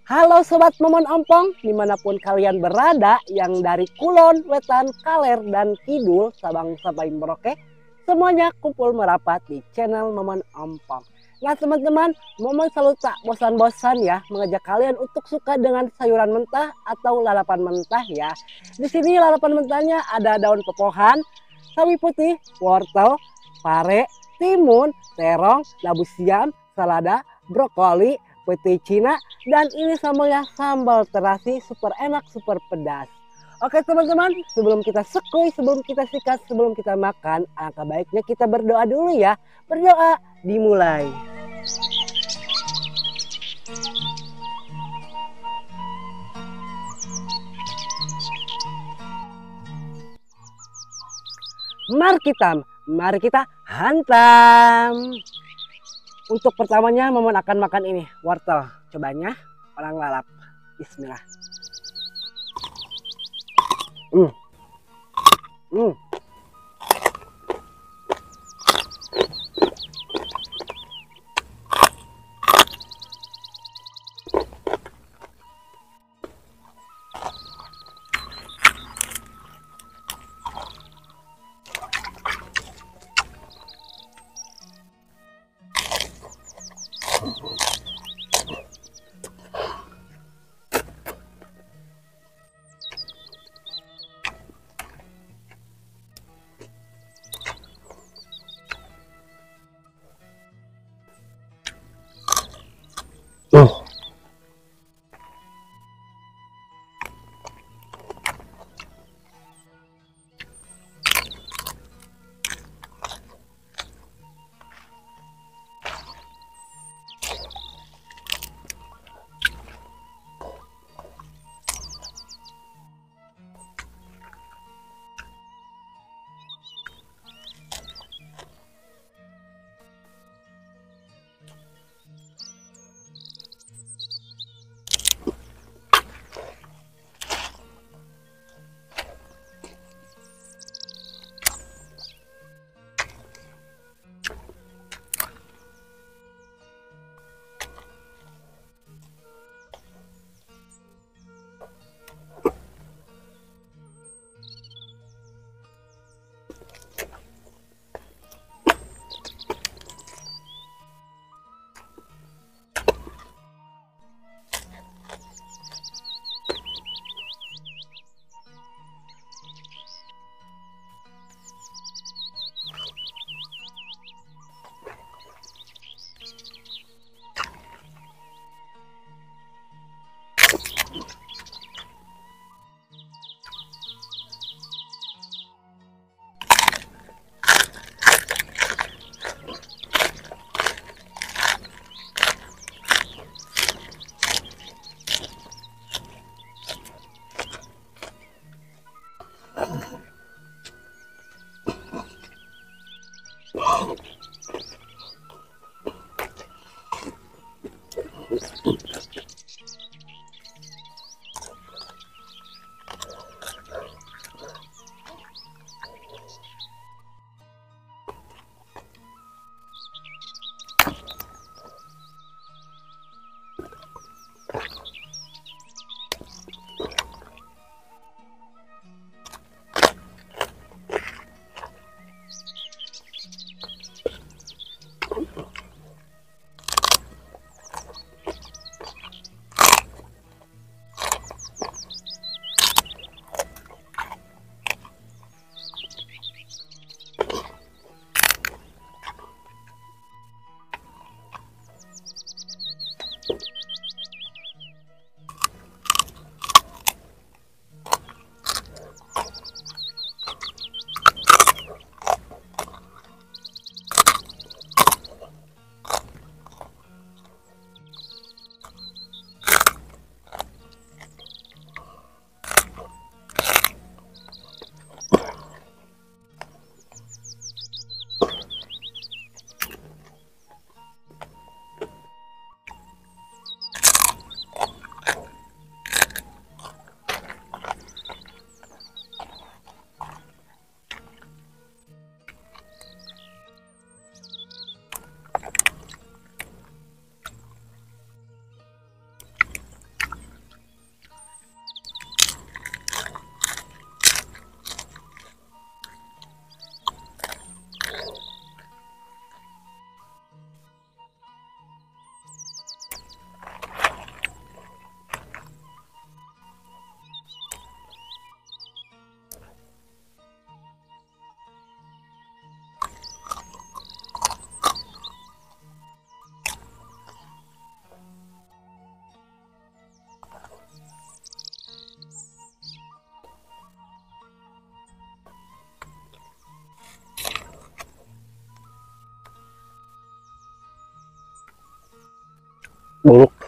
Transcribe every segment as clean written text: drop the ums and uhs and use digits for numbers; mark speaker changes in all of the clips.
Speaker 1: Halo Sobat Momon Ompong, dimanapun kalian berada, yang dari Kulon, Wetan, Kaler, dan Kidul, Sabang sampai Merauke, semuanya kumpul merapat di channel Momon Ompong. Nah teman-teman, Momon selalu tak bosan-bosan ya mengajak kalian untuk suka dengan sayuran mentah atau lalapan mentah ya. Di sini lalapan mentahnya ada daun pepohan, sawi putih, wortel, pare, timun, terong, labu siam, selada, brokoli, pete Cina, dan ini sambalnya sambal terasi super enak, super pedas. Oke teman-teman, sebelum kita sekui, sebelum kita sikat, sebelum kita makan, alangkah baiknya kita berdoa dulu ya. Berdoa dimulai. Mari kita hantam. Untuk pertamanya Momon akan makan ini, wortel. Cobanya, orang lalap. Bismillah. Hmm. Hmm. Buruk.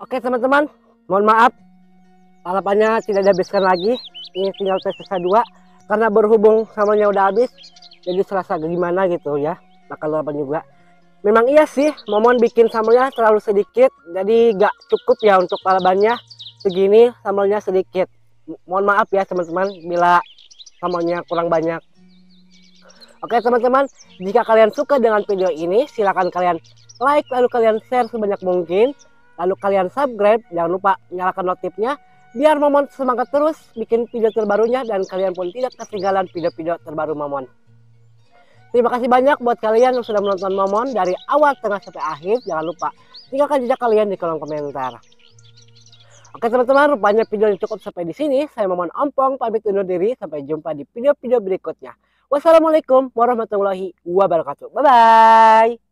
Speaker 1: Oke teman-teman, mohon maaf lalapannya tidak dihabiskan lagi. Ini tinggal tersisa 2 karena berhubung sambalnya udah habis, jadi serasa gimana gitu ya makan lalapan juga. Memang iya sih, Momon bikin sambalnya terlalu sedikit, jadi gak cukup ya untuk lalapannya. Segini sambalnya sedikit. Mohon maaf ya teman-teman bila sambalnya kurang banyak. Oke teman-teman, jika kalian suka dengan video ini, silahkan kalian like, lalu kalian share sebanyak mungkin. Lalu kalian subscribe, jangan lupa nyalakan notifnya biar Momon semangat terus bikin video terbarunya dan kalian pun tidak ketinggalan video-video terbaru Momon. Terima kasih banyak buat kalian yang sudah menonton Momon dari awal, tengah, sampai akhir. Jangan lupa tinggalkan jejak kalian di kolom komentar. Oke teman-teman, rupanya video ini cukup sampai di sini. Saya Momon Ompong pamit undur diri, sampai jumpa di video-video berikutnya. Wassalamualaikum warahmatullahi wabarakatuh. Bye bye.